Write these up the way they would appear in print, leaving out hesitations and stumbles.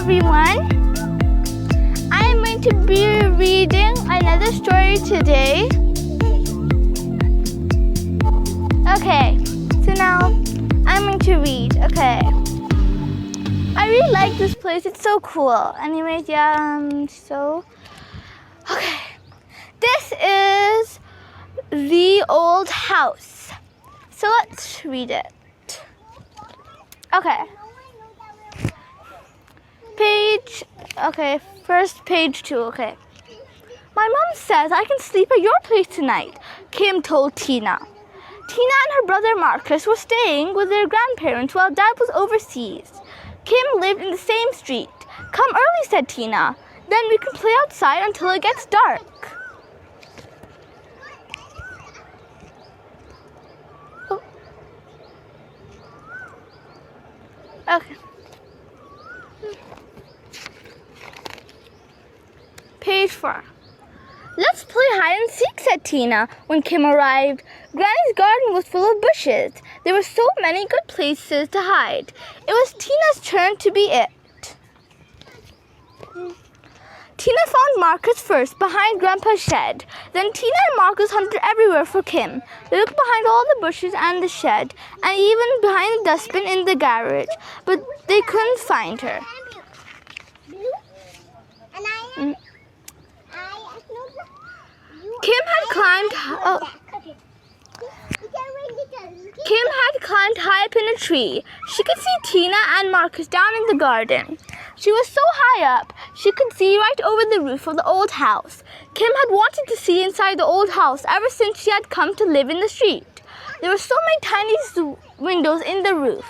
everyone. I am going to be reading another story today. Okay, so now I'm going to read. Okay. I really like this place. It's so cool. Anyways, okay. This is the old house. So let's read it. Okay. First page 2, okay. My mom says I can sleep at your place tonight, Kim told Tina. Tina and her brother Marcus were staying with their grandparents while Dad was overseas. Kim lived in the same street. Come early, said Tina. Then we can play outside until it gets dark. Oh. Okay. Page 4. Let's play hide and seek, said Tina when Kim arrived. Granny's garden was full of bushes. There were so many good places to hide. It was Tina's turn to be it. Tina found Marcus first behind Grandpa's shed. Then Tina and Marcus hunted everywhere for Kim. They looked behind all the bushes and the shed, and even behind the dustbin in the garage, but they couldn't find her. Kim had climbed high up in a tree. She could see Tina and Marcus down in the garden. She was so high up, she could see right over the roof of the old house. Kim had wanted to see inside the old house ever since she had come to live in the street. There were so many tiny windows in the roof.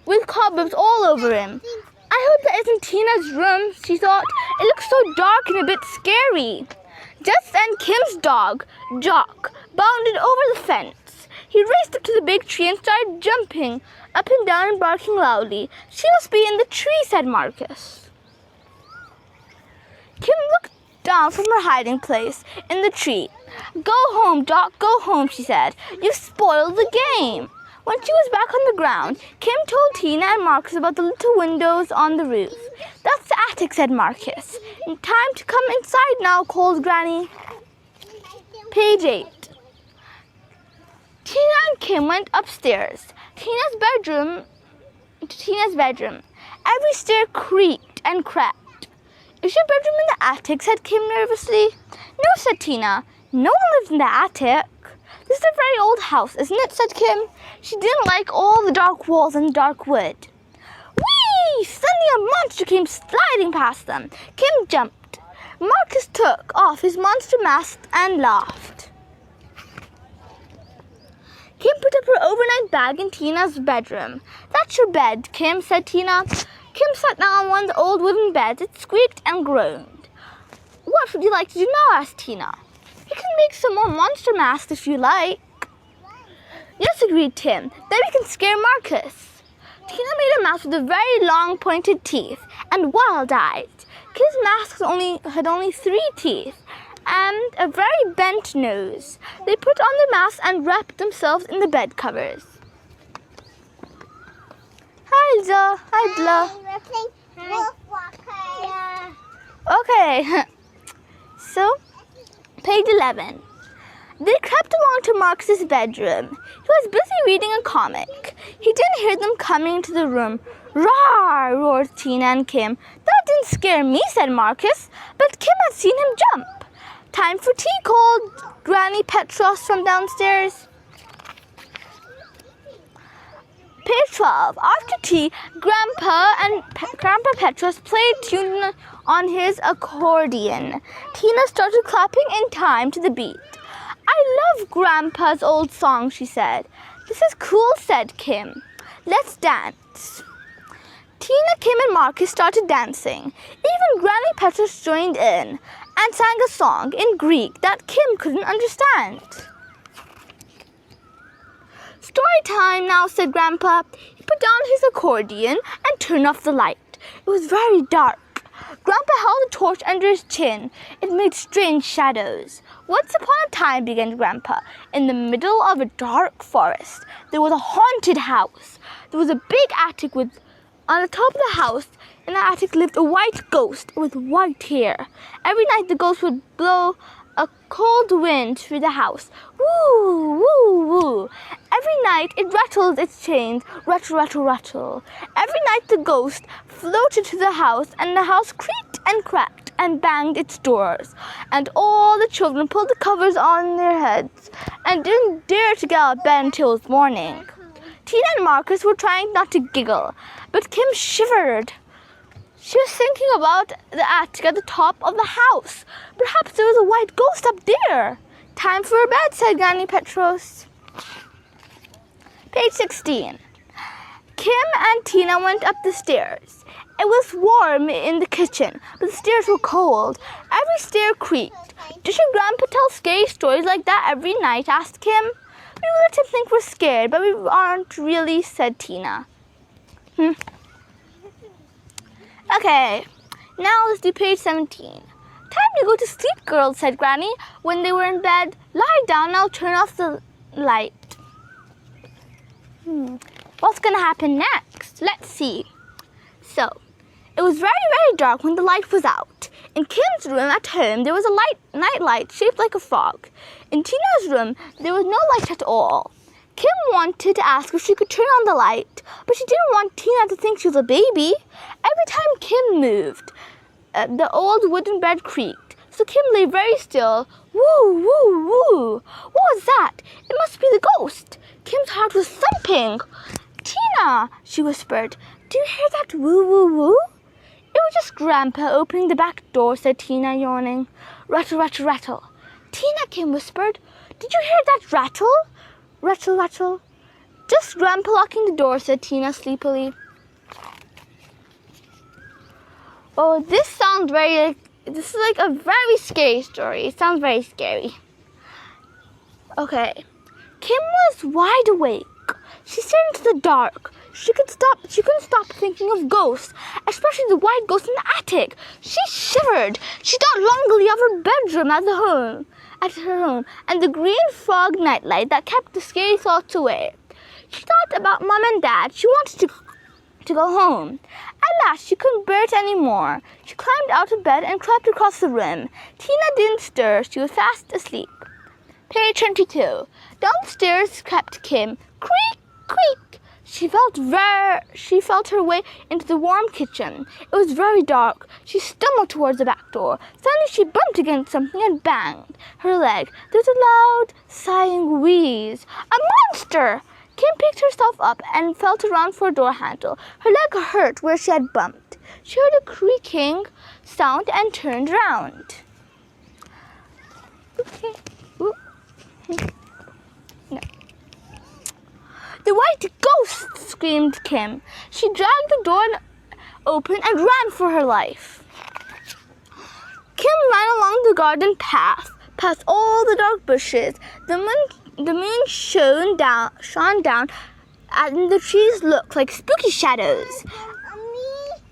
With cobwebs all over him. I hope that isn't Tina's room, she thought. It looks so dark and a bit scary. Just then Kim's dog, Jock, bounded over the fence. He raced up to the big tree and started jumping up and down and barking loudly. She must be in the tree, said Marcus. Kim looked down from her hiding place in the tree. Go home, Jock, go home, she said. You've spoiled the game. When she was back on the ground, Kim told Tina and Marcus about the little windows on the roof. That's the attic, said Marcus. Time to come inside now, called Granny. Page 8. Tina and Kim went upstairs to Tina's bedroom. Every stair creaked and cracked. Is your bedroom in the attic? Said Kim nervously. No, said Tina. No one lives in the attic. This is a very old house, isn't it? Said Kim. She didn't like all the dark walls and dark wood. Whee! Suddenly a monster came sliding past them. Kim jumped. Marcus took off his monster mask and laughed. Kim put up her overnight bag in Tina's bedroom. That's your bed, Kim, said Tina. Kim sat down on one of the old wooden beds. It squeaked and groaned. What would you like to do now? Asked Tina. You can make some more monster masks if you like. Yes, agreed Tim. Then we can scare Marcus. Tina made a mask with very long pointed teeth and wild eyes. Kim's mask had only 3 teeth and a very bent nose. They put on their masks and wrapped themselves in the bed covers. Hi, Aliza. Hi, Bla. Okay. So, page 11. They crept along to Marcus's bedroom. He was busy reading a comic. He didn't hear them coming into the room. Rawr! Roared Tina and Kim. That didn't scare me, said Marcus, but Kim had seen him jump. Time for tea, called Granny Petros from downstairs. Page 12. After tea, Grandpa Petros played tune on his accordion. Tina started clapping in time to the beat. I love Grandpa's old song, she said. This is cool, said Kim. Let's dance. Tina, Kim, and Marcus started dancing. Even Granny Petros joined in and sang a song in Greek that Kim couldn't understand. Story time now, said Grandpa. He put down his accordion and turned off the light. It was very dark. Grandpa held a torch under his chin. It made strange shadows. Once upon a time, began Grandpa, in the middle of a dark forest, there was a haunted house. There was a big attic with, on the top of the house, in the attic lived a white ghost with white hair. Every night the ghost would blow a cold wind through the house. Woo, woo, woo. Every night it rattled its chains. Rattle, rattle, rattle. Every night the ghost floated to the house, and the house creaked and cracked and banged its doors. And all the children pulled the covers on their heads and didn't dare to get out of bed until it was morning. Tina and Marcus were trying not to giggle, but Kim shivered. She was thinking about the attic at the top of the house. Perhaps there was a white ghost up there. Time for bed, said Granny Petros. Page 16. Kim and Tina went up the stairs. It was warm in the kitchen, but the stairs were cold. Every stair creaked. Does your grandpa tell scary stories like that every night? Asked Kim. We let him think we're scared, but we aren't really, said Tina. Okay, now let's do page 17. Time to go to sleep, girls, said Granny. When they were in bed, lie down and I'll turn off the light. What's going to happen next? Let's see. So, it was very, very dark when the light was out. In Kim's room at home, there was a night light shaped like a frog. In Tina's room, there was no light at all. Kim wanted to ask if she could turn on the light, but she didn't want Tina to think she was a baby. Every time Kim moved, the old wooden bed creaked, so Kim lay very still. Woo, woo, woo. What was that? It must be the ghost. Kim's heart was thumping. Tina, she whispered, do you hear that woo, woo, woo? It was just Grandpa opening the back door, said Tina, yawning. Rattle, rattle, rattle. Tina, Kim whispered, did you hear that rattle? Rattle, rattle. Just Grandpa locking the door, said Tina sleepily. Oh, this is like a very scary story. It sounds very scary. Okay. Kim was wide awake. She stared into the dark. She couldn't stop thinking of ghosts, especially the white ghost in the attic. She shivered. She thought longingly of her bedroom at her home, and the green frog nightlight that kept the scary thoughts away. She thought about Mom and Dad. She wanted to go home. At last, she couldn't bear it anymore. She climbed out of bed and crept across the room. Tina didn't stir. She was fast asleep. Page 22. Downstairs crept Kim. Creak, creak. She felt her way into the warm kitchen. It was very dark. She stumbled towards the back door. Suddenly she bumped against something and banged her leg. There was a loud, sighing wheeze. A monster! Kim picked herself up and felt around for a door handle. Her leg hurt where she had bumped. She heard a creaking sound and turned around. Okay. No. The white ghost! Screamed Kim. She dragged the door open and ran for her life. Kim ran along the garden path, past all the dark bushes. The moon shone down, and the trees looked like spooky shadows.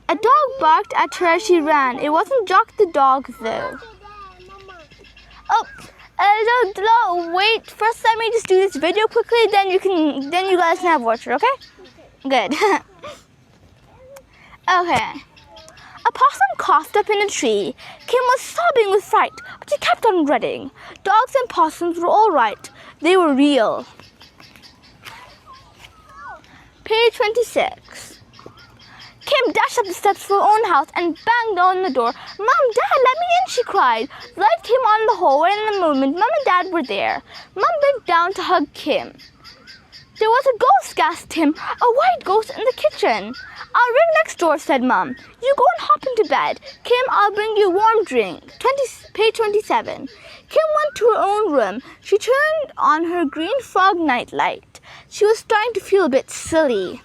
A dog barked at her as she ran. It wasn't Jock the dog, though. Oh, wait. First, let me just do this video quickly. Then you guys can have water, okay? Good. Okay. A possum coughed up in a tree. Kim was sobbing with fright, but she kept on running. Dogs and possums were all right. They were real. Page 26. Kim dashed up the steps to her own house and banged on the door. Mom, Dad, let me in, she cried. The light came on in the hallway, and in a moment, Mom and Dad were there. Mom bent down to hug Kim. There was a ghost, gasped Tim. A white ghost in the kitchen. I'll ring next door, said Mom. You go and hop into bed. Kim, I'll bring you a warm drink. Page 27. Kim went to her own room. She turned on her green frog nightlight. She was starting to feel a bit silly.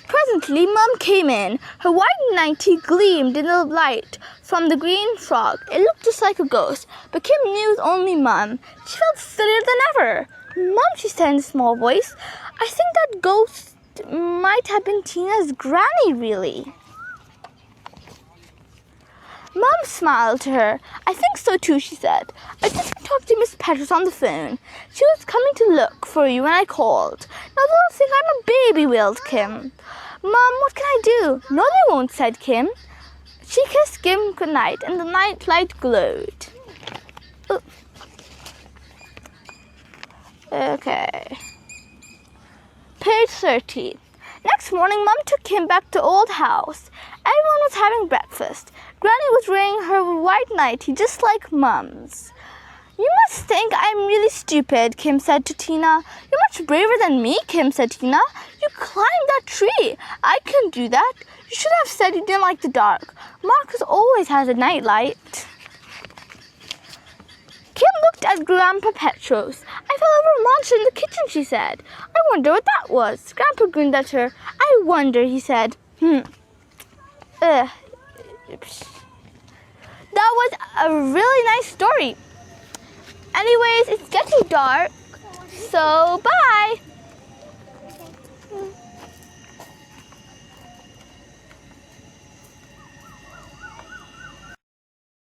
Presently, Mom came in. Her white nightie gleamed in the light from the green frog. It looked just like a ghost, but Kim knew it was only Mom. She felt sillier than ever. Mom, she said in a small voice, I think that ghost might have been Tina's granny, really. Mom smiled to her. I think so too, she said. I just talked to Miss Peters on the phone. She was coming to look for you when I called. Now they'll think I'm a baby, wailed Kim. Mom, what can I do? No, they won't, said Kim. She kissed Kim goodnight, and the night light glowed. Ooh. Okay. Page 30. Next morning, Mom took Kim back to old house. Everyone was having breakfast. Granny was wearing her white nightie just like Mom's. You must think I'm really stupid, Kim said to Tina. You're much braver than me, Kim said to Tina. You climbed that tree. I couldn't do that. You should have said you didn't like the dark. Marcus always has a nightlight. Kim looked at Grandpa Petros. I fell over a monster in the kitchen, she said. I wonder what that was. Grandpa grinned at her. I wonder, he said. That was a really nice story. Anyways, it's getting dark, so bye.